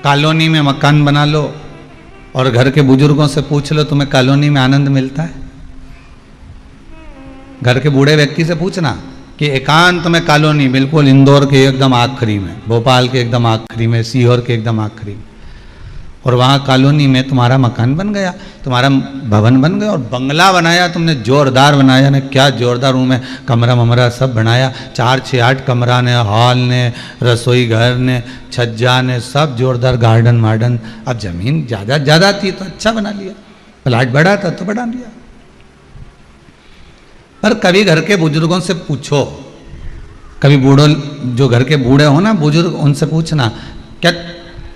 Colony में मकान बना लो और घर के बुजुर्गों से पूछ लो तुम्हें कॉलोनी में आनंद मिलता है? घर के बूढ़े व्यक्ति से पूछना कि एकांत में कॉलोनी, बिल्कुल इंदौर के एकदम आखिरी में, भोपाल के एकदम आखिरी में, सीहोर के एकदम आखिरी में, और वहाँ कॉलोनी में तुम्हारा मकान बन गया, तुम्हारा भवन बन गया और बंगला बनाया तुमने, जोरदार बनाया ने, क्या जोरदार रूम है, कमरा ममरा सब बनाया, 4 6 8 कमरा ने, हॉल ने, रसोई घर ने, छज्जा ने, सब जोरदार, गार्डन वार्डन। अब जमीन ज़्यादा थी तो अच्छा बना लिया, प्लाट बड़ा था तो बढ़ा लिया। पर कभी घर के बुजुर्गों से पूछो, कभी बूढ़ों, जो घर के बूढ़े हो ना बुजुर्ग, उनसे पूछना, क्या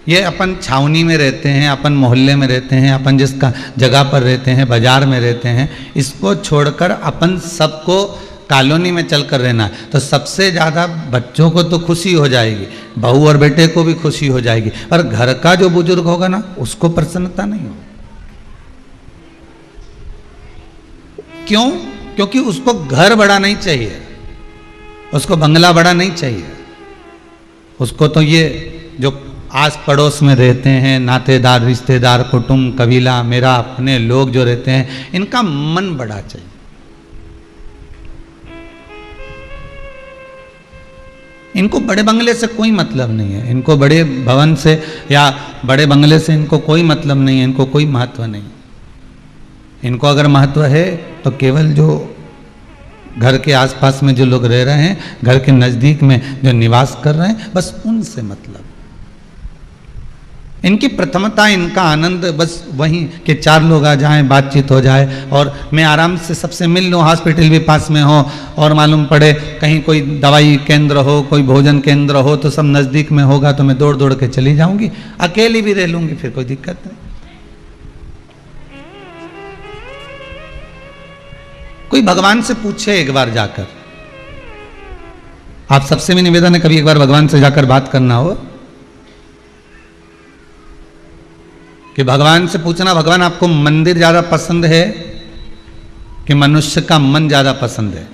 ये अपन छावनी में रहते हैं, अपन मोहल्ले में रहते हैं, अपन जिसका जगह पर रहते हैं, बाजार में रहते हैं, इसको छोड़कर अपन सबको कॉलोनी में चल कर रहना है, तो सबसे ज़्यादा बच्चों को तो खुशी हो जाएगी, बहू और बेटे को भी खुशी हो जाएगी, पर घर का जो बुजुर्ग होगा ना उसको प्रसन्नता नहीं होगी। क्यों? क्योंकि उसको घर बड़ा नहीं चाहिए, उसको बंगला बड़ा नहीं चाहिए, उसको तो ये जो आस पड़ोस में रहते हैं, नातेदार, रिश्तेदार, कुटुंब, कबीला, मेरा अपने लोग जो रहते हैं, इनका मन बड़ा चाहिए। इनको बड़े बंगले से कोई मतलब नहीं है, इनको बड़े भवन से या बड़े बंगले से इनको कोई मतलब नहीं है, इनको कोई महत्व नहीं। इनको अगर महत्व है तो केवल जो घर के आसपास में जो लोग रह रहे हैं, घर के नज़दीक में जो निवास कर रहे हैं, बस उनसे मतलब। इनकी प्रथमता, इनका आनंद बस वही कि 4 लोग आ जाएं, बातचीत हो जाए और मैं आराम से सबसे मिल लूँ, हॉस्पिटल भी पास में हो और मालूम पड़े कहीं कोई दवाई केंद्र हो, कोई भोजन केंद्र हो तो सब नज़दीक में होगा तो मैं दौड़ दौड़ के चली जाऊंगी, अकेली भी रह लूंगी, फिर कोई दिक्कत नहीं। कोई भगवान से पूछे एक बार जाकर, आप सबसे भी निवेदन है कभी एक बार भगवान से जाकर बात करना हो कि भगवान से पूछना, भगवान आपको मंदिर ज्यादा पसंद है कि मनुष्य का मन ज्यादा पसंद है?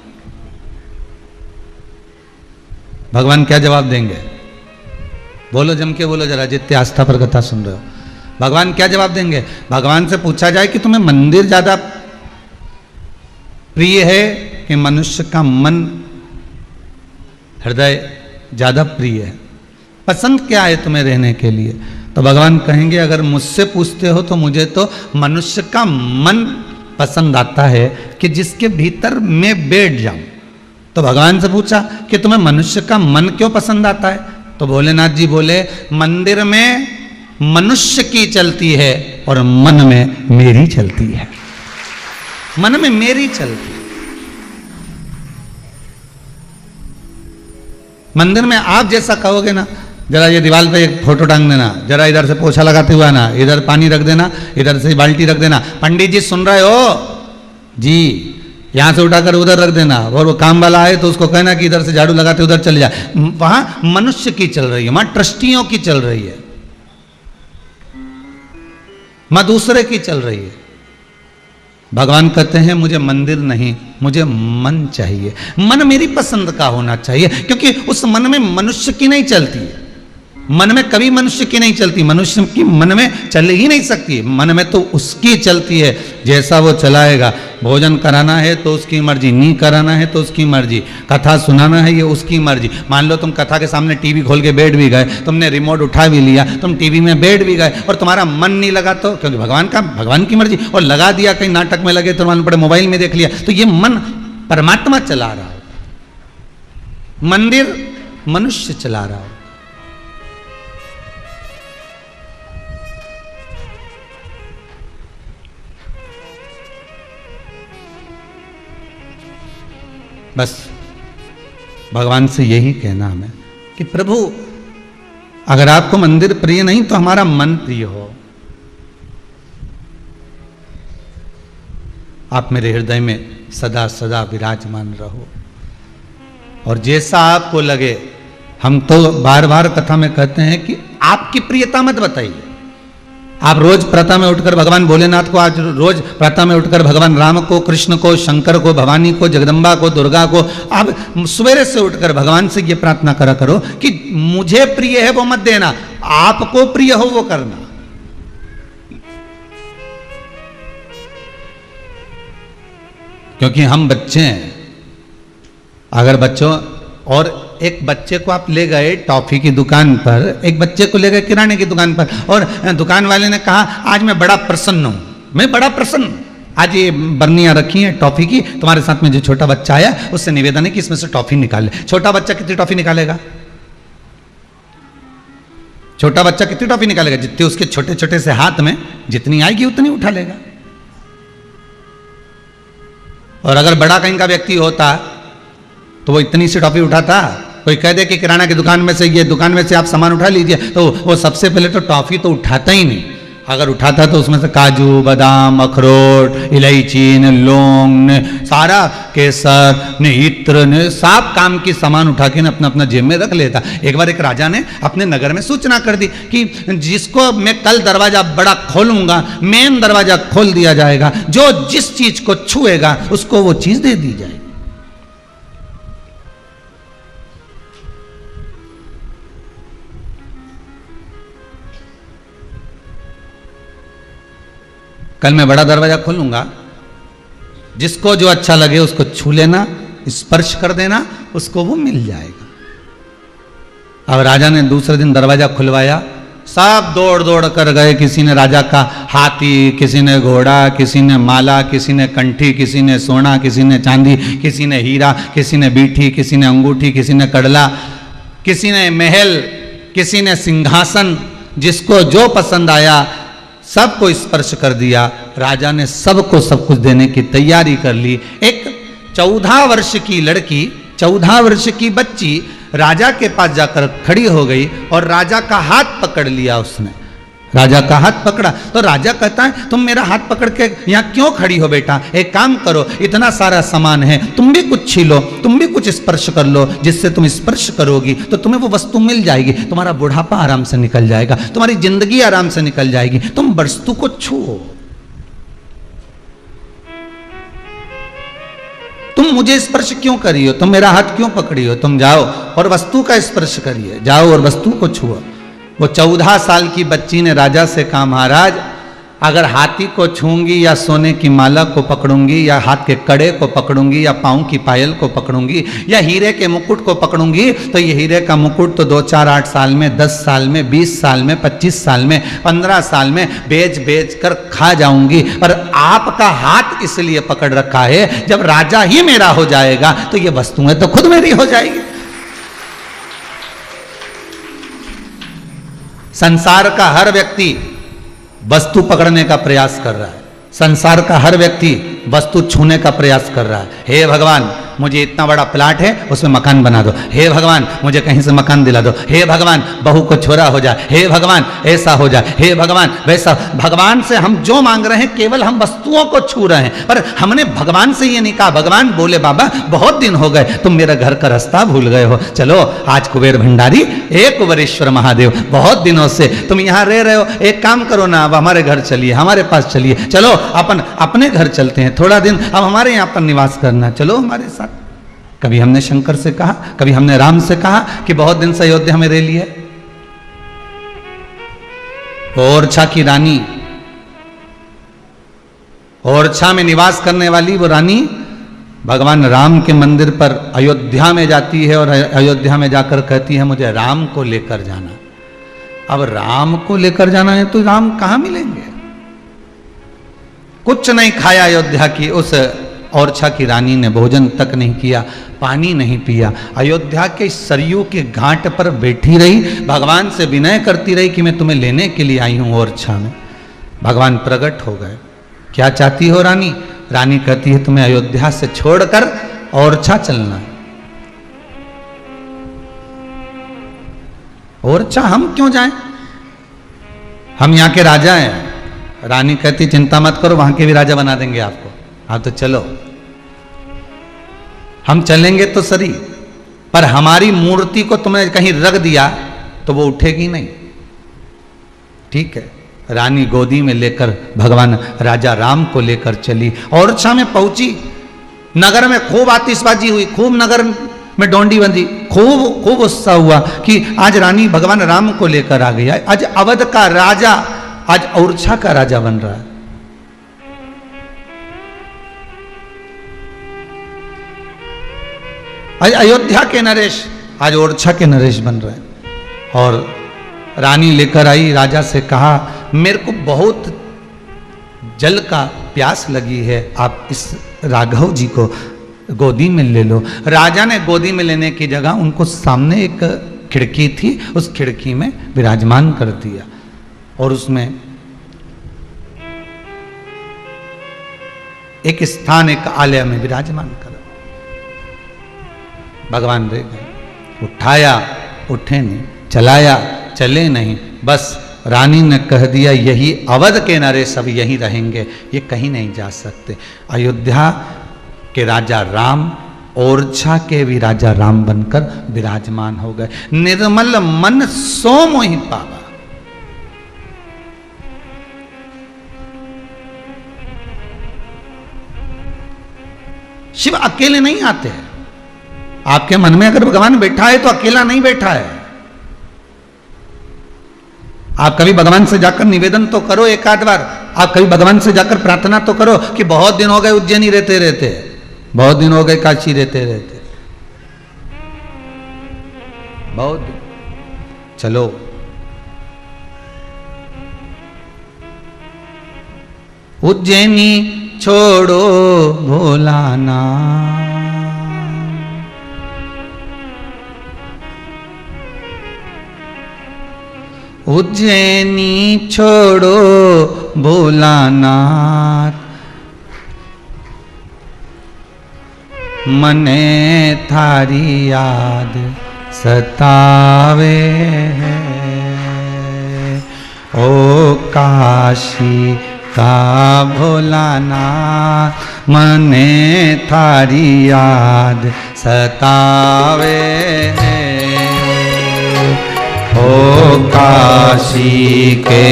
भगवान क्या जवाब देंगे? बोलो, जम के बोलो जरा, जितने आस्था पर कथा सुन रहे हो, भगवान क्या जवाब देंगे? भगवान से पूछा जाए कि तुम्हें मंदिर ज्यादा प्रिय है कि मनुष्य का मन, हृदय ज्यादा प्रिय है? पसंद क्या है तुम्हें रहने के लिए? तो भगवान कहेंगे, अगर मुझसे पूछते हो तो मुझे तो मनुष्य का मन पसंद आता है कि जिसके भीतर मैं बैठ जाऊं। तो भगवान से पूछा कि तुम्हें मनुष्य का मन क्यों पसंद आता है? तो भोलेनाथ जी बोले, मंदिर में मनुष्य की चलती है और मन में मेरी चलती है, मन में मेरी चलती है। मंदिर में आप जैसा कहोगे ना, जरा ये दीवार पे एक फोटो टांग देना, जरा इधर से पोछा लगाते हुआ ना, इधर पानी रख देना, इधर से बाल्टी रख देना, पंडित जी सुन रहे हो जी, यहां से उठाकर उधर रख देना, और वो काम वाला आए तो उसको कहना कि इधर से झाड़ू लगाते उधर चले जाए। वहां मनुष्य की चल रही है, वहां ट्रस्टियों की चल रही है, वहां दूसरे की चल रही है। भगवान कहते हैं मुझे मंदिर नहीं, मुझे मन चाहिए, मन मेरी पसंद का होना चाहिए, क्योंकि उस मन में मनुष्य की नहीं चलती है, मन में कभी मनुष्य की नहीं चलती, मनुष्य की मन में चल ही नहीं सकती, मन में तो उसकी चलती है, जैसा वो चलाएगा। भोजन कराना है तो उसकी मर्जी, नहीं कराना है तो उसकी मर्जी, कथा सुनाना है ये उसकी मर्जी। मान लो तुम कथा के सामने टीवी खोल के बैठ भी गए, तुमने रिमोट उठा भी लिया, तुम टीवी में बैठ भी गए और तुम्हारा मन नहीं लगा तो, क्योंकि भगवान की मर्जी, और लगा दिया कहीं नाटक में लगे तो मालूम पड़े मोबाइल में देख लिया, तो ये मन परमात्मा चला रहा हो, मंदिर मनुष्य चला रहा हो। बस भगवान से यही कहना हमें कि प्रभु, अगर आपको मंदिर प्रिय नहीं तो हमारा मन प्रिय हो, आप मेरे हृदय में सदा सदा विराजमान रहो, और जैसा आपको लगे। हम तो बार बार कथा में कहते हैं कि आपकी प्रियता मत बताइए। आप रोज प्रातः में उठकर भगवान भोलेनाथ को, आज रोज प्रातः में उठकर भगवान राम को, कृष्ण को, शंकर को, भवानी को, जगदम्बा को, दुर्गा को, आप सवेरे से उठकर भगवान से ये प्रार्थना करा करो कि मुझे प्रिय है वो मत देना, आपको प्रिय हो वो करना। क्योंकि हम बच्चे हैं, अगर बच्चों, और एक बच्चे को आप ले गए टॉफी की दुकान पर, एक बच्चे को ले गए किराने की दुकान पर, और दुकान वाले ने कहा आज मैं बड़ा प्रसन्न हूं, मैं बड़ा प्रसन्न, आज ये बर्नियां रखी हैं टॉफी की, तुम्हारे साथ में जो छोटा बच्चा आया उससे निवेदन है कि इसमें से टॉफी निकाल ले। छोटा बच्चा कितनी टॉफी निकालेगा? छोटा बच्चा कितनी टॉफी निकालेगा? जितने उसके छोटे छोटे से हाथ में जितनी आएगी उतनी उठा लेगा। और अगर बड़ा कहीं का व्यक्ति होता तो वो इतनी सी टॉफी उठाता? कोई कह दे कि किराना की दुकान में से, ये दुकान में से आप सामान उठा लीजिए, तो वो सबसे पहले तो टॉफी तो उठाता ही नहीं। अगर उठाता तो उसमें से काजू, बादाम, अखरोट, इलायची ने, लौंग ने, सारा केसर ने, इत्र ने, सब काम की सामान उठा के अपना अपना जेब में रख लेता। एक बार एक राजा ने अपने नगर में सूचना कर दी कि जिसको मैं कल दरवाजा बड़ा खोलूंगा, मेन दरवाजा खोल दिया जाएगा, जो जिस चीज को छुएगा उसको वो चीज दे दी जाएगी। कल मैं बड़ा दरवाजा खोलूंगा, जिसको जो अच्छा लगे उसको छू लेना, स्पर्श कर देना, उसको वो मिल जाएगा। अब राजा ने दूसरे दिन दरवाजा खुलवाया, सब दौड़ दौड़ कर गए। किसी ने राजा का हाथी, किसी ने घोड़ा, किसी ने माला, किसी ने कंठी, किसी ने सोना, किसी ने चांदी, किसी ने हीरा, किसी ने बीठी, किसी ने अंगूठी, किसी ने कड़ला, किसी ने महल, किसी ने सिंहासन, जिसको जो पसंद आया सबको स्पर्श कर दिया। राजा ने सबको सब कुछ देने की तैयारी कर ली। एक 14 वर्ष की लड़की, 14 वर्ष की बच्ची राजा के पास जाकर खड़ी हो गई और राजा का हाथ पकड़ लिया उसने। राजा का हाथ पकड़ा तो राजा कहता है तुम मेरा हाथ पकड़ के यहाँ क्यों खड़ी हो बेटा? एक काम करो, इतना सारा सामान है, तुम भी कुछ छीलो, तुम भी कुछ स्पर्श कर लो, जिससे तुम स्पर्श करोगी तो तुम्हें वो वस्तु मिल जाएगी, तुम्हारा बुढ़ापा आराम से निकल जाएगा, तुम्हारी जिंदगी आराम से निकल जाएगी, तुम वस्तु को छुओ। तुम मुझे स्पर्श क्यों करी हो? तुम मेरा हाथ क्यों पकड़ी हो? तुम जाओ और वस्तु का स्पर्श करिए, जाओ और वस्तु को छुओ। वो 14 साल की बच्ची ने राजा से कहा महाराज, अगर हाथी को छूंगी या सोने की माला को पकड़ूंगी या हाथ के कड़े को पकड़ूंगी या पाँव की पायल को पकड़ूंगी या हीरे के मुकुट को पकड़ूंगी तो ये हीरे का मुकुट तो 2, 4, 8 साल में, 10 साल में, 20 साल में, 25 साल में, 15 साल में बेच बेच कर खा जाऊंगी। पर आपका हाथ इसलिए पकड़ रखा है, जब राजा ही मेरा हो जाएगा तो ये वस्तुएं तो खुद मेरी हो जाएगी। संसार का हर व्यक्ति वस्तु पकड़ने का प्रयास कर रहा है, संसार का हर व्यक्ति वस्तु छूने का प्रयास कर रहा है। हे भगवान, मुझे इतना बड़ा प्लाट है उसमें मकान बना दो, हे भगवान मुझे कहीं से मकान दिला दो, हे भगवान बहू को छोरा हो जाए, हे भगवान ऐसा हो जाए, हे भगवान वैसा। भगवान से हम जो मांग रहे हैं केवल हम वस्तुओं को छू रहे हैं, पर हमने भगवान से ये नहीं कहा। भगवान बोले बाबा बहुत दिन हो गए, तुम मेरा घर का रास्ता भूल गए हो, चलो आज कुबेर भंडारी, एक कुबेरेश्वर महादेव, बहुत दिनों से तुम यहाँ रह रहे हो, एक काम करो ना, अब हमारे घर चलिए, हमारे पास चलिए, चलो अपन अपने घर चलते हैं, थोड़ा दिन अब हमारे यहाँ पर निवास करना, चलो हमारे साथ। कभी हमने शंकर से कहा, कभी हमने राम से कहा कि बहुत दिन से अयोध्या में रह लिए। ओरछा की रानी, ओरछा में निवास करने वाली वो रानी भगवान राम के मंदिर पर अयोध्या में जाती है और अयोध्या में जाकर कहती है मुझे राम को लेकर जाना। अब राम को लेकर जाना है तो राम कहां मिलेंगे? कुछ नहीं खाया अयोध्या की उस ओरछा की रानी ने, भोजन तक नहीं किया, पानी नहीं पिया, अयोध्या के सरयू के घाट पर बैठी रही, भगवान से विनय करती रही कि मैं तुम्हें लेने के लिए आई हूं ओरछा में। भगवान प्रकट हो गए, क्या चाहती हो रानी? रानी कहती है तुम्हें अयोध्या से छोड़कर ओरछा चलना है। ओरछा हम क्यों जाएं? हम यहाँ के राजा हैं। रानी कहती चिंता मत करो, वहां के भी राजा बना देंगे आपको, आप तो चलो। हम चलेंगे तो सही, पर हमारी मूर्ति को तुमने कहीं रख दिया तो वो उठेगी नहीं, ठीक है। रानी गोदी में लेकर भगवान राजा राम को लेकर चली, ओरछा में पहुंची। नगर में खूब आतिशबाजी हुई, खूब नगर मैं डोंडी बंदी, खूब खूब उत्साह हुआ कि आज रानी भगवान राम को लेकर आ गई, आज अवध का राजा, आज ओरछा का राजा बन रहा है। आज अयोध्या के नरेश आज ओरछा के नरेश बन रहे हैं। और रानी लेकर आई, राजा से कहा मेरे को बहुत जल का प्यास लगी है, आप इस राघव जी को गोदी में ले लो। राजा ने गोदी में लेने की जगह उनको सामने एक खिड़की थी, उस खिड़की में विराजमान कर दिया और उसमें एक स्थान, एक आलय में विराजमान कर। भगवान रह गए, उठाया उठे नहीं, चलाया चले नहीं, बस रानी ने कह दिया यही अवध के नरेश सब यहीं रहेंगे, ये कहीं नहीं जा सकते। अयोध्या के राजा राम, ओरछा के भी राजा राम बनकर विराजमान हो गए। निर्मल मन सो मोहि पावा। शिव अकेले नहीं आते हैं, आपके मन में अगर भगवान बैठा है तो अकेला नहीं बैठा है। आप कभी भगवान से जाकर निवेदन तो करो एक आध बार, आप कभी भगवान से जाकर प्रार्थना तो करो कि बहुत दिन हो गए उज्जैनी रहते रहते, बहुत दिन हो गए काशी रहते रहते, बहुत दिन। चलो उज्जैनी छोड़ो भोलाना, उज्जैनी छोड़ो भोलानाथ, मने थारी याद सतावे है। ओ काशी का भोलानाथ, मने थारी याद सतावे है। ओ काशी के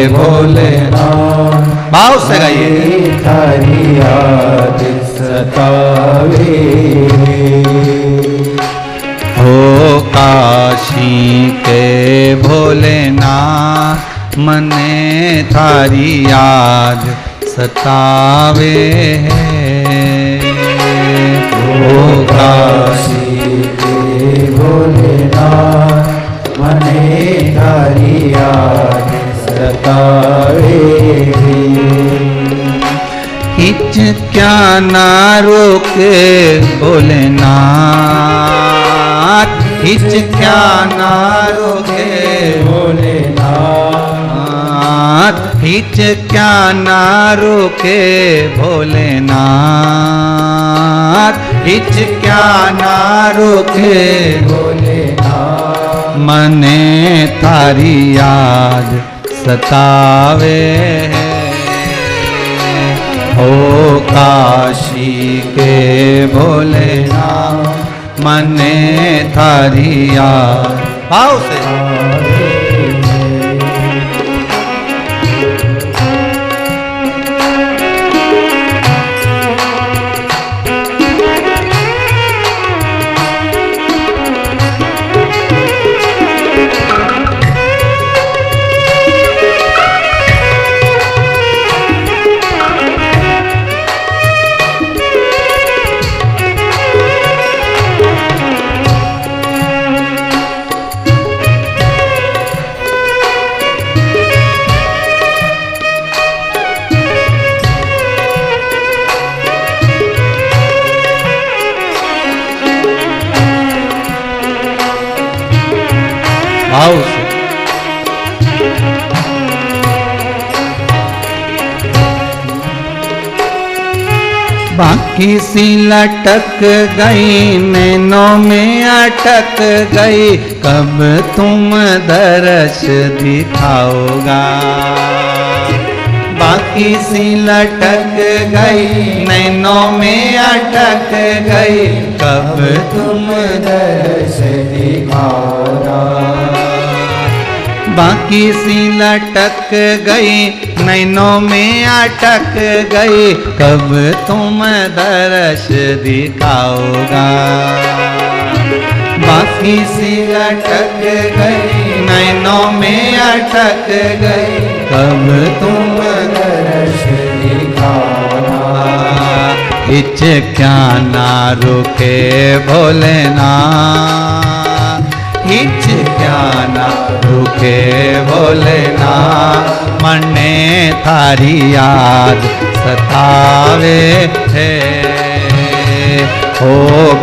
भोलेनाथ, भाव से गाइए। थारी याद सतावे, ओ काशी के भोलेनाथ, मने थारी याद सतावे है। ओ काशी के भोलेनाथ, मने थारी याद सतावे। हिच क्या ना रोके भोलेनाथ, हिच क्या ना रोके भोलेनाथ, हिच क्या ना रोके भोलेनाथ, हिच क्या ना रोके भोलेनाथ, मने थारी याद सतावे है। ओ काशी के भोलेनाथ, मने थारी याद, भाव से। भाव से। बाकी सी लटक गई, नैनों में अटक गई, कब तुम दर्श दिखाओगा। बाकी सी लटक गई, नैनों में अटक गई, कब तुम दर्श दिखाओगा। बाकी सी लटक गई, नैनों में अटक गई, कब तुम दर्श दिखाओगा। आँखी सी लटक गई, नैनों में अटक गई, कब तुम दर्श दिखाना। हिचक्या ना रुके भोलेनाथ, हिचक्या ना रुके भोलेनाथ, मने थारी याद सतावे है। ओ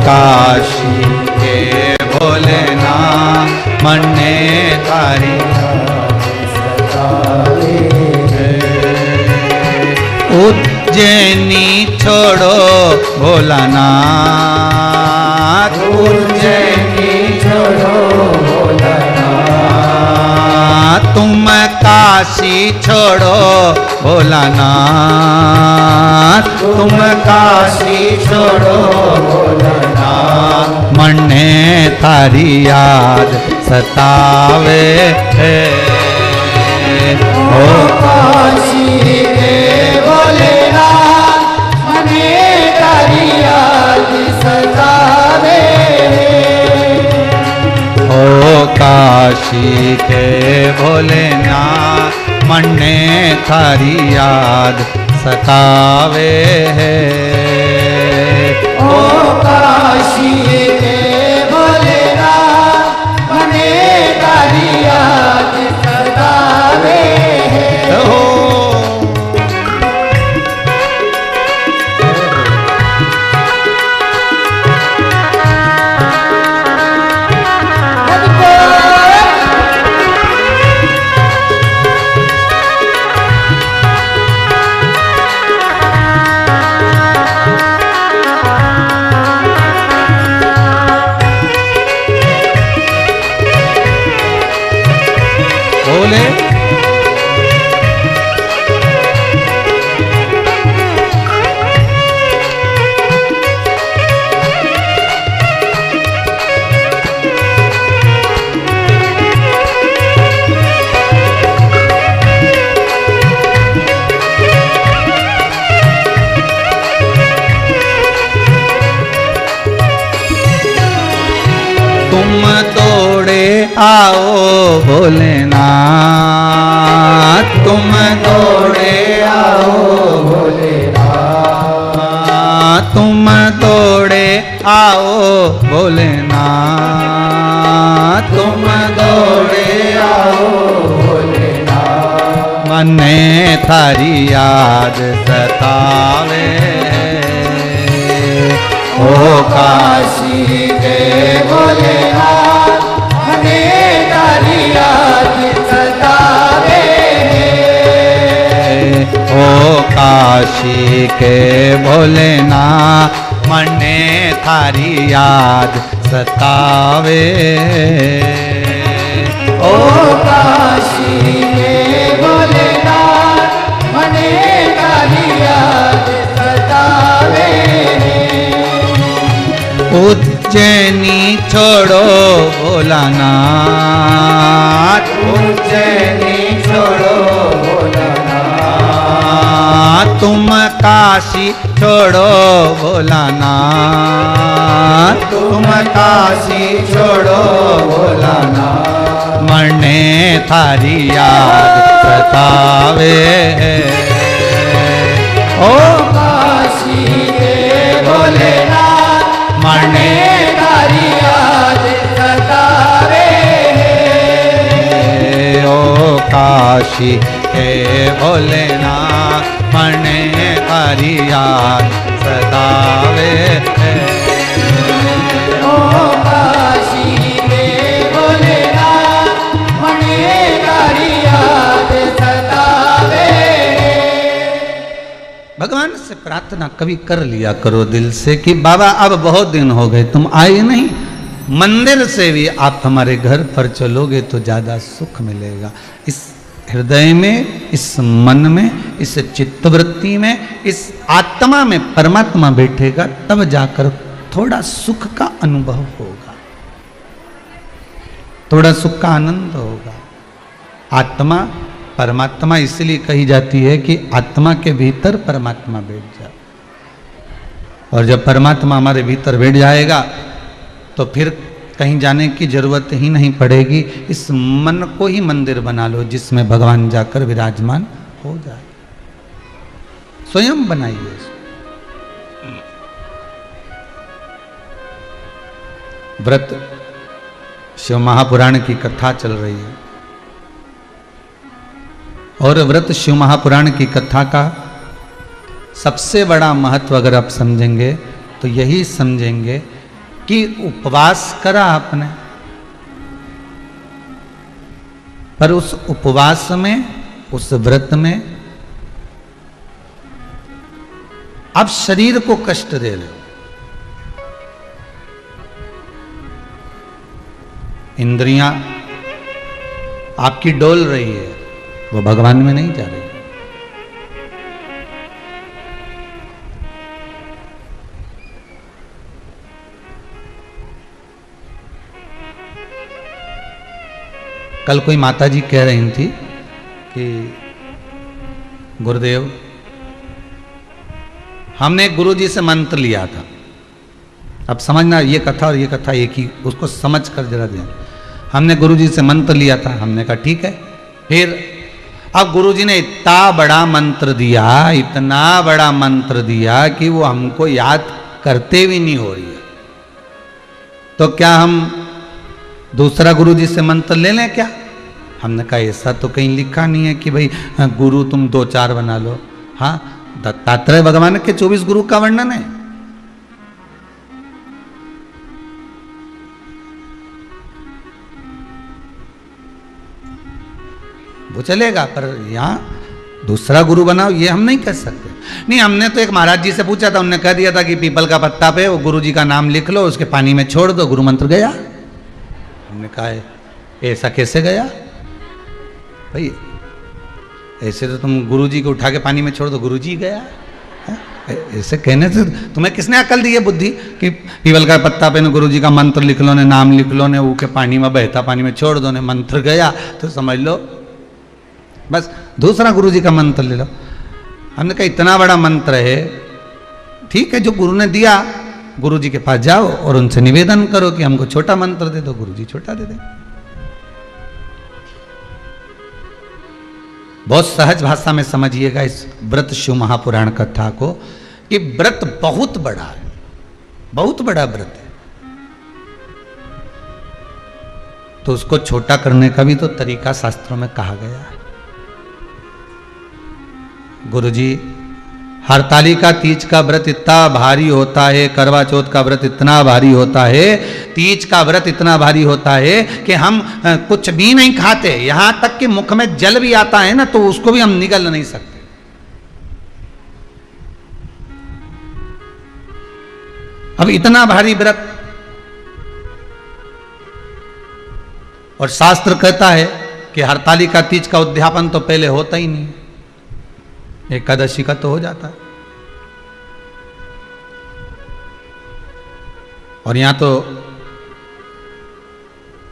काशी के भोलेनाथ, मने थारी याद सतावे है। उज्जैनी छोड़ो भोलानाथ, उज्जैनी छोड़ो भोलानाथ, तुम काशी छोड़ो भोलानाथ, तुम काशी छोड़ो भोलानाथ, मने थारी याद सतावे है। ओ काशी के भोलेनाथ, मने थारी याद सतावे। ओ काशी के भोलेनाथ, मने थारी याद सतावे है। ओ काशी के भोलेनाथ, मने थारी याद सतावे। हो बोले तुम तोड़े आओ भोलेनाथ, तुम तोड़े आओ भोलेनाथ, तुम तोड़े आओ भोलेनाथ, तुम तोड़े आओ भोलेनाथ, मने थारी याद सतावे। ओ काशी के भोलेनाथ, मने थारी याद सतावे। ओ काशी के भोलेनाथ, मने थारी याद सतावे। ओ काशी के भोलेनाथ, मने थारी याद सतावे। उज्जैनी छोड़ो भोलानाथ, उज्जैनी छोड़ो भोलानाथ, तुम काशी छोड़ो भोलानाथ, तुम काशी छोड़ो भोलानाथ, मने थारी याद सतावे। ओ काशी के भोलेनाथ, मने थारी याद सतावे। ओ काशी के भोलेनाथ, मने थारी याद सतावे। ओ काशी के भोलेनाथ, मने थारी याद सतावे। भगवान से प्रार्थना कभी कर लिया करो दिल से कि बाबा अब बहुत दिन हो गए तुम आए नहीं, मंदिर से भी आप हमारे घर पर चलोगे तो ज्यादा सुख मिलेगा। इस हृदय में, इस मन में, इस चित्तवृत्ति में, इस आत्मा में परमात्मा बैठेगा, तब जाकर थोड़ा सुख का अनुभव होगा, थोड़ा सुख का आनंद होगा। आत्मा परमात्मा इसलिए कही जाती है कि आत्मा के भीतर परमात्मा बैठ जाए, और जब परमात्मा हमारे भीतर बैठ जाएगा तो फिर कहीं जाने की जरूरत ही नहीं पड़ेगी। इस मन को ही मंदिर बना लो जिसमें भगवान जाकर विराजमान हो जाए। स्वयं बनाइए। व्रत शिव महापुराण की कथा चल रही है और व्रत शिव महापुराण की कथा का सबसे बड़ा महत्व अगर आप समझेंगे तो यही समझेंगे कि उपवास करा आपने, पर उस उपवास में, उस व्रत में आप शरीर को कष्ट दे रहे हो। इंद्रियां आपकी डोल रही है, वो भगवान में नहीं जा रही। कल कोई माता जी कह रही थी कि गुरुदेव, हमने गुरु जी से मंत्र लिया था। अब समझना, ये कथा और ये कथा एक ही, उसको समझ कर जरा दें। हमने गुरु जी से मंत्र लिया था, हमने कहा ठीक है। फिर अब गुरु जी ने इतना बड़ा मंत्र दिया, इतना बड़ा मंत्र दिया कि वो हमको याद करते भी नहीं हो रही है। तो क्या हम दूसरा गुरु जी से मंत्र ले लें क्या? हमने कहा ऐसा तो कहीं लिखा नहीं है कि भाई गुरु तुम 2-4 बना लो। हाँ, दत्तात्रेय भगवान के 24 गुरु का वर्णन है। वो चलेगा, पर यहां दूसरा गुरु बनाओ ये हम नहीं कर सकते। नहीं, हमने तो एक महाराज जी से पूछा था, उन्होंने कह दिया था कि पीपल का पत्ता पे वो गुरु जी का नाम लिख लो, उसके पानी में छोड़ दो, गुरु मंत्र गया। हमने कहा ऐसा कैसे गया भाई? ऐसे तो तुम गुरु जी को उठा के पानी में छोड़ दो, गुरु जी गया। ऐसे कहने से तुम्हें किसने अकल दी है, बुद्धि, कि पीपल का पत्ता पे गुरु जी का मंत्र लिख लो ने, नाम लिख लो ने, वो के पानी में बहता पानी में छोड़ दो ने, मंत्र गया तो समझ लो बस दूसरा गुरु जी का मंत्र ले लो। हमने कहा इतना बड़ा मंत्र है, ठीक है, जो गुरु ने दिया गुरु जी के पास जाओ और उनसे निवेदन करो कि हमको छोटा मंत्र दे दो, गुरु जी छोटा दे दे। बहुत सहज भाषा में समझिएगा इस व्रत शिव महापुराण कथा को, कि व्रत बहुत बड़ा है, बहुत बड़ा व्रत है। तो उसको छोटा करने का भी तो तरीका शास्त्रों में कहा गया है। गुरुजी, हरतालिका तीज का व्रत इतना भारी होता है, करवा चौथ का व्रत इतना भारी होता है, तीज का व्रत इतना भारी होता है कि हम कुछ भी नहीं खाते, यहां तक कि मुख में जल भी आता है ना तो उसको भी हम निगल नहीं सकते। अब इतना भारी व्रत, और शास्त्र कहता है कि हरतालिका तीज का उद्यापन तो पहले होता ही नहीं, एकादशी का तो हो जाता है। और यहां तो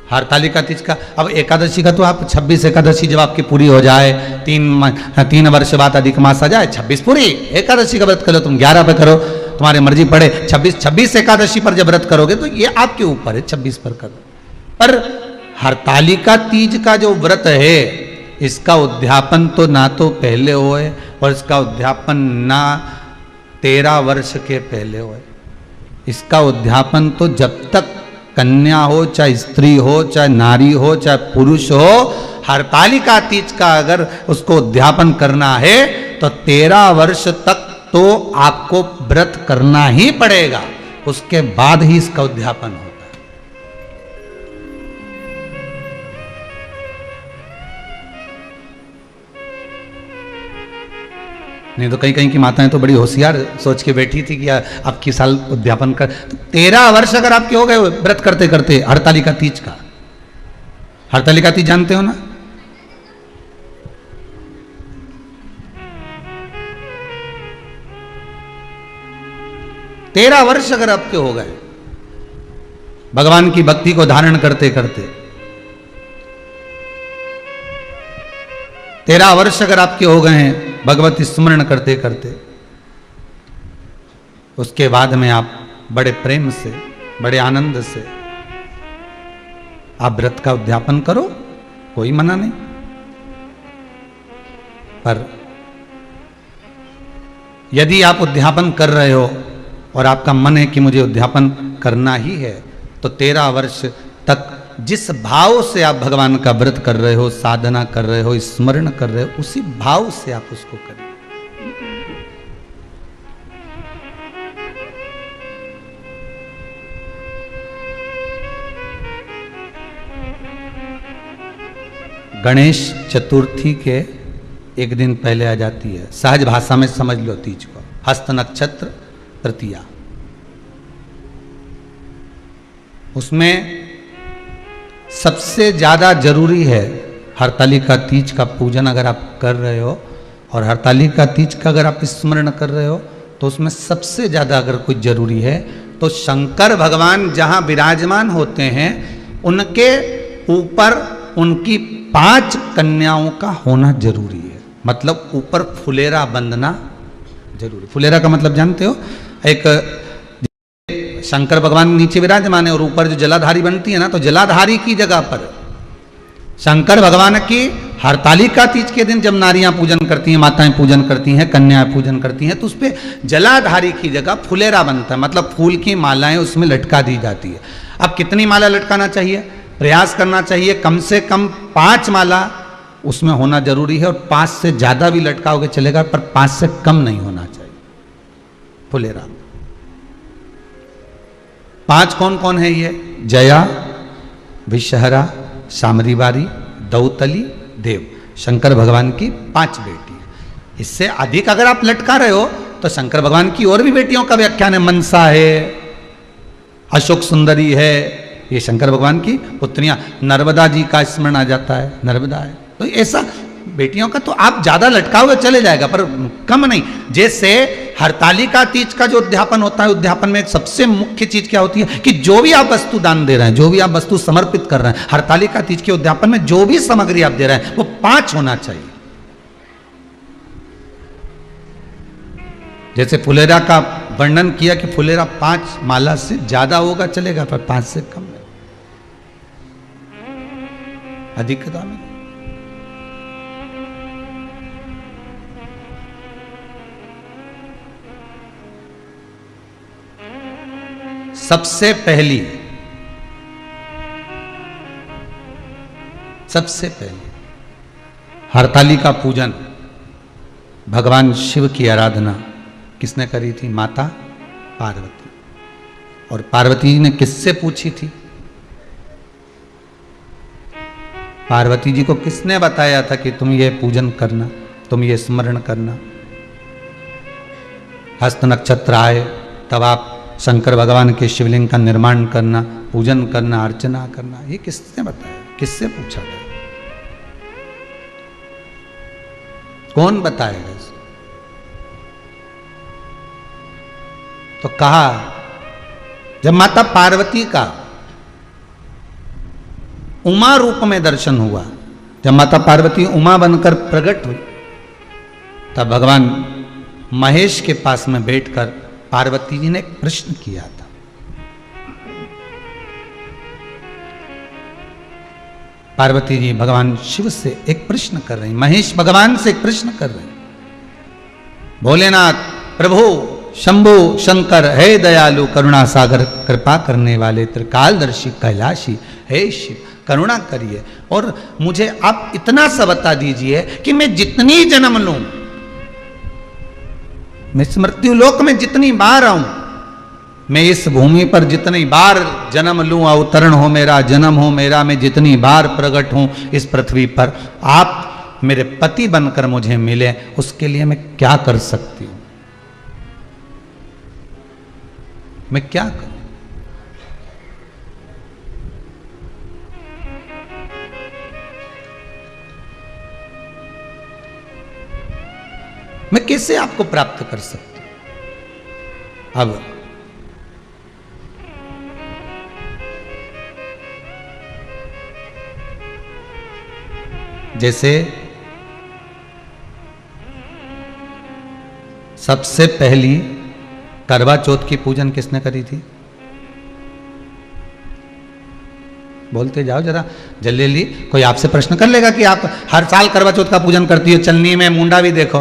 हरतालिका तीज का, अब एकादशी का तो आप 26 एकादशी जब आपकी पूरी हो जाए, 3 वर्ष बाद अधिक मास आ जाए, 26 पूरी एकादशी का व्रत करो, तुम 11 पे करो, तुम्हारी मर्जी पड़े, 26 एकादशी पर जब व्रत करोगे तो ये आपके ऊपर है, 26 पर करो। पर हरतालिका तीज का जो व्रत है, इसका उद्यापन तो ना तो पहले होए और इसका उद्यापन ना 13 वर्ष के पहले होए। इसका उद्यापन तो जब तक कन्या हो, चाहे स्त्री हो, चाहे नारी हो, चाहे पुरुष हो, हरतालिका तीज का अगर उसको उद्यापन करना है तो 13 वर्ष तक तो आपको व्रत करना ही पड़ेगा, उसके बाद ही इसका उद्यापन होगा। नहीं तो कहीं कहीं की माताएं तो बड़ी होशियार सोच के बैठी थी कि अब की साल उद्यापन कर, तो 13 वर्ष अगर आपके हो गए व्रत करते करते हरतालिका तीज का। हरतालिका तीज जानते हो ना? तेरह वर्ष अगर आपके हो गए भगवान की भक्ति को धारण करते करते, 13 वर्ष अगर आपके हो गए हैं भगवत स्मरण करते करते, उसके बाद में आप बड़े प्रेम से, बड़े आनंद से आप व्रत का उद्यापन करो, कोई मना नहीं, पर यदि आप उद्यापन कर रहे हो और आपका मन है कि मुझे उद्यापन करना ही है, तो 13 वर्ष तक जिस भाव से आप भगवान का व्रत कर रहे हो, साधना कर रहे हो, स्मरण कर रहे हो, उसी भाव से आप उसको करें। गणेश चतुर्थी के एक दिन पहले आ जाती है, सहज भाषा में समझ लो तीज को, हस्त नक्षत्र तृतीया। उसमें सबसे ज्यादा जरूरी है हरतालिका तीज का पूजन अगर आप कर रहे हो, और हरतालिका तीज का अगर आप स्मरण कर रहे हो, तो उसमें सबसे ज्यादा अगर कुछ जरूरी है तो शंकर भगवान जहां विराजमान होते हैं उनके ऊपर उनकी 5 कन्याओं का होना जरूरी है। मतलब ऊपर फुलेरा बंधना जरूरी। फुलेरा का मतलब जानते हो, एक शंकर भगवान नीचे विराजमान है और ऊपर जो जलाधारी बनती है ना, तो जलाधारी की जगह पर शंकर भगवान की हरतालिका तीज के दिन जब नारियां पूजन करती हैं, माताएं पूजन करती हैं, कन्याएं पूजन करती हैं, तो उस पर जलाधारी की जगह फुलेरा बनता है, मतलब फूल की मालाएं उसमें लटका दी जाती है। अब कितनी माला लटकाना चाहिए? प्रयास करना चाहिए कम से कम 5 माला उसमें होना जरूरी है, और 5 से ज्यादा भी लटकाओगे चलेगा, पर 5 से कम नहीं होना चाहिए फुलेरा। 5 कौन कौन है ये? जया, विषहरा, सामरीवारी, दौतली, देव। शंकर भगवान की 5 बेटी है। इससे अधिक अगर आप लटका रहे हो तो शंकर भगवान की और भी बेटियों का व्याख्यान है। मनसा है, अशोक सुंदरी है, ये शंकर भगवान की पुत्रियां। नर्मदा जी का स्मरण आ जाता है, नर्मदा है। तो ऐसा बेटियों का तो आप ज्यादा लटकाओगे चले जाएगा, पर कम नहीं। जैसे हरतालिका तीज का जो उद्यापन होता है, उद्यापन में सबसे मुख्य चीज क्या होती है कि जो भी आप वस्तु दान दे रहे हैं, जो भी आप वस्तु समर्पित कर रहे हैं, हरतालिका तीज के उद्यापन में जो भी सामग्री आप दे रहे हैं वो 5 होना चाहिए। जैसे फुलेरा का वर्णन किया कि फुलेरा 5 माला से ज्यादा होगा चलेगा, पर 5 से कम नहीं, अधिकता में। सबसे पहली हरतालिका पूजन, भगवान शिव की आराधना किसने करी थी? माता पार्वती। और पार्वती जी ने किससे पूछी थी? पार्वती जी को किसने बताया था कि तुम ये पूजन करना, तुम ये स्मरण करना? हस्त नक्षत्र आए तब आप शंकर भगवान के शिवलिंग का निर्माण करना, पूजन करना, अर्चना करना, ये किसने बताया? किससे पूछा गया? कौन बताएगा? तो कहा जब माता पार्वती का उमा रूप में दर्शन हुआ, जब माता पार्वती उमा बनकर प्रकट हुई, तब भगवान महेश के पास में बैठकर पार्वती जी ने एक प्रश्न किया था। पार्वती जी भगवान शिव से एक प्रश्न कर रही, महेश भगवान से एक प्रश्न कर रहे, भोलेनाथ प्रभु शंभु शंकर, हे दयालु करुणा सागर, कृपा करने वाले त्रिकालदर्शी कैलाशी, हे शिव करुणा करिए और मुझे आप इतना सा बता दीजिए कि मैं जितनी जन्म लूं, मैं मृत्यु लोक में जितनी बार आऊं, मैं इस भूमि पर जितनी बार जन्म लूं, अवतरण हो मेरा, जन्म हो मेरा, मैं जितनी बार प्रकट हूं इस पृथ्वी पर, आप मेरे पति बनकर मुझे मिले, उसके लिए मैं क्या कर सकती हूं? मैं क्या करूं? मैं कैसे आपको प्राप्त कर सकती हूं? अब जैसे सबसे पहली करवा चौथ की पूजन किसने करी थी? बोलते जाओ जरा जल्दी जल्दी, कोई आपसे प्रश्न कर लेगा कि आप हर साल करवा चौथ का पूजन करती हो, चलनी में मुंडा भी देखो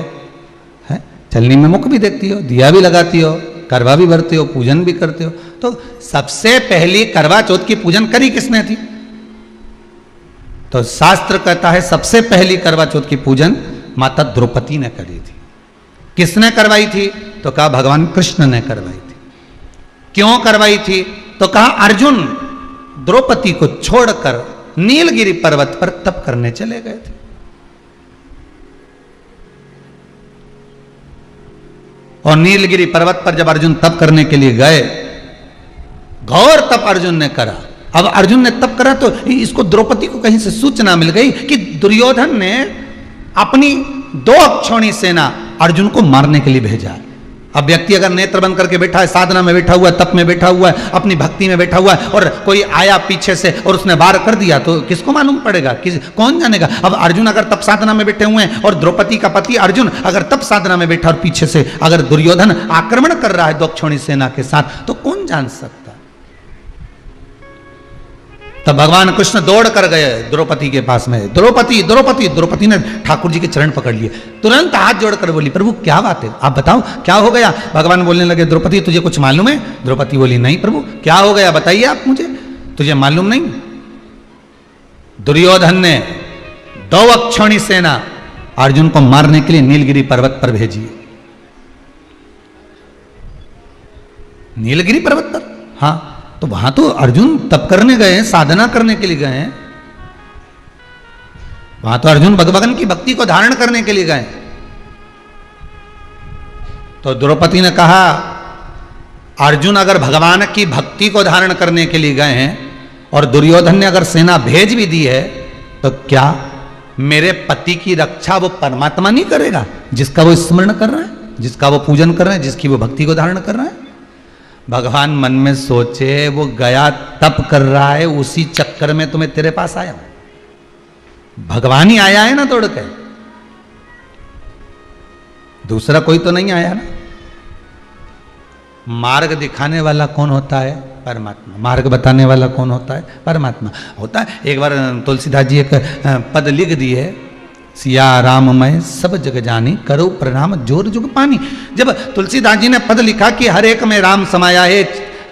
है, चलनी में मुख भी देखती हो, दिया भी लगाती हो, करवा भी भरते हो, पूजन भी करते हो। तो सबसे पहली करवा चौथ की पूजन करी किसने थी? तो शास्त्र कहता है सबसे पहली करवा चौथ की पूजन माता द्रौपदी ने करी थी। किसने करवाई थी? तो कहा भगवान कृष्ण ने करवाई थी। क्यों करवाई थी? तो कहा अर्जुन द्रौपदी को छोड़कर नीलगिरी पर्वत पर तप करने चले गए थे। और नीलगिरी पर्वत पर जब अर्जुन तप करने के लिए गए, घोर तप अर्जुन ने करा। अब अर्जुन ने तप करा तो इसको द्रौपदी को कहीं से सूचना मिल गई कि दुर्योधन ने अपनी 2 अक्षौणी सेना अर्जुन को मारने के लिए भेजा है। अब व्यक्ति अगर नेत्र बंद करके बैठा है, साधना में बैठा हुआ है, तप में बैठा हुआ है, अपनी भक्ति में बैठा हुआ है, और कोई आया पीछे से और उसने वार कर दिया तो किसको मालूम पड़ेगा? कौन जानेगा? अब अर्जुन अगर तप साधना में बैठे हुए हैं और द्रौपदी का पति अर्जुन अगर तप साधना में बैठा और पीछे से अगर दुर्योधन आक्रमण कर रहा है 2 अक्षौणी सेना के साथ, तो कौन जान सकता? तब भगवान कृष्ण दौड़ कर गए द्रौपदी के पास में। द्रौपदी द्रौपदी द्रौपदी ने ठाकुर जी के चरण पकड़ लिए, तुरंत हाथ जोड़कर बोली प्रभु क्या बात है, आप बताओ क्या हो गया? भगवान बोलने लगे द्रौपदी तुझे कुछ मालूम है? द्रौपदी बोली नहीं प्रभु, क्या हो गया बताइए आप मुझे, तुझे मालूम नहीं? दुर्योधन ने 2 अक्षौणी सेना अर्जुन को मारने के लिए नीलगिरी पर्वत पर भेजी। नीलगिरी पर्वत पर? हाँ, तो वहां तो अर्जुन तप करने गए हैं, साधना करने के लिए गए हैं। वहां तो अर्जुन भगवान की भक्ति को धारण करने के लिए गए। तो द्रौपदी ने कहा अर्जुन अगर भगवान की भक्ति को धारण करने के लिए गए हैं और दुर्योधन ने अगर सेना भेज भी दी है, तो क्या मेरे पति की रक्षा वो परमात्मा नहीं करेगा जिसका वो स्मरण कर रहा है, जिसका वो पूजन कर रहे हैं, जिसकी वो भक्ति को धारण कर रहा है? भगवान मन में सोचे वो गया तप कर रहा है, उसी चक्कर में तुम्हें तेरे पास आया हूं। भगवान ही आया है ना दौड़ के, दूसरा कोई तो नहीं आया ना। मार्ग दिखाने वाला कौन होता है? परमात्मा। मार्ग बताने वाला कौन होता है? परमात्मा होता है। एक बार तुलसीदास जी एक पद लिख दिए, सिया राममय सब जग जानी करो प्रणाम जोर जुग पानी। जब तुलसीदास जी ने पद लिखा कि हर एक में राम समाया है,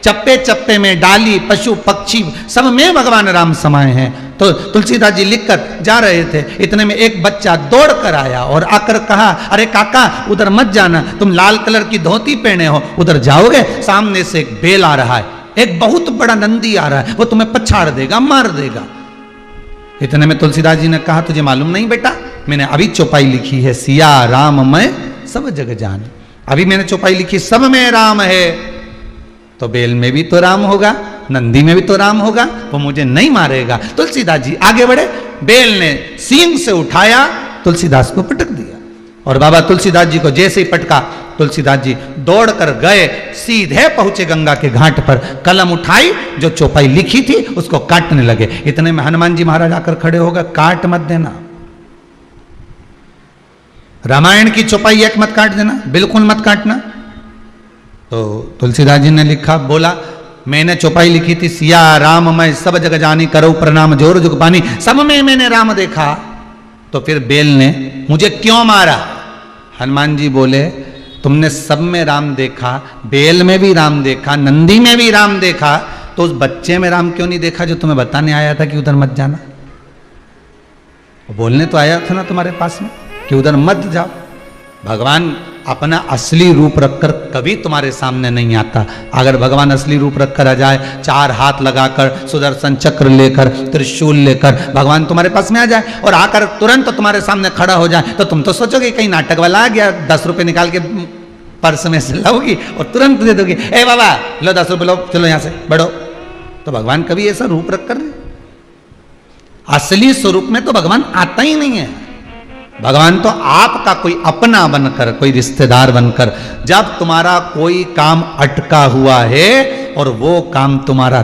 चप्पे चप्पे में डाली पशु पक्षी सब में भगवान राम समाये हैं, तो तुलसीदास जी लिखकर जा रहे थे, इतने में एक बच्चा दौड़ कर आया और आकर कहा अरे काका उधर मत जाना, तुम लाल कलर की धोती पहने हो, उधर जाओगे सामने से एक बेल आ रहा है, एक बहुत बड़ा नंदी आ रहा है, वो तुम्हें पछाड़ देगा, मार देगा। इतने में तुलसीदास जी ने कहा तुझे मालूम नहीं बेटा, मैंने अभी चौपाई लिखी है सिया राममय सब जग जाने, अभी मैंने चौपाई लिखी सब में राम है, तो बेल में भी तो राम होगा, नंदी में भी तो राम होगा, वो मुझे नहीं मारेगा। तुलसीदास जी आगे बढ़े, बेल ने सींग से उठाया, तुलसीदास को पटक दिया, और बाबा तुलसीदास जी को जैसे ही पटका, तुलसीदास जी दौड़कर गए, सीधे पहुंचे गंगा के घाट पर, कलम उठाई, जो चौपाई लिखी थी उसको काटने लगे। इतने में हनुमान जी महाराज आकर खड़े हो गए, काट मत देना, रामायण की चौपाई एक मत काट देना, बिल्कुल मत काटना। तो तुलसीदास जी ने लिखा, बोला मैंने चौपाई लिखी थी सिया राम मैं सब जग जानी करो प्रणाम जोर जुग पानी, सब में मैंने राम देखा, तो फिर बेल ने मुझे क्यों मारा? हनुमान जी बोले तुमने सब में राम देखा, बेल में भी राम देखा, नंदी में भी राम देखा, तो उस बच्चे में राम क्यों नहीं देखा जो तुम्हें बताने आया था कि उधर मत जाना? बोलने तो आया था ना तुम्हारे पास में कि उधर मत जाओ। भगवान अपना असली रूप रखकर कभी तुम्हारे सामने नहीं आता। अगर भगवान असली रूप रखकर आ जाए, 4 हाथ लगाकर, सुदर्शन चक्र लेकर, त्रिशूल लेकर भगवान तुम्हारे पास में आ जाए और आकर तुरंत तुम्हारे सामने खड़ा हो जाए, तो तुम तो सोचोगे कहीं नाटक वाला आ गया, 10 रुपए निकाल के पर्स में से लाओगी और तुरंत दे दोगी, ए बाबा लो 10 रुपए लो, चलो यहां से बढ़ो। तो भगवान कभी ऐसा रूप रखकर नहीं, असली स्वरूप में तो भगवान आता ही नहीं है। भगवान तो आपका कोई अपना बनकर, कोई रिश्तेदार बनकर, जब तुम्हारा कोई काम अटका हुआ है और वो काम तुम्हारा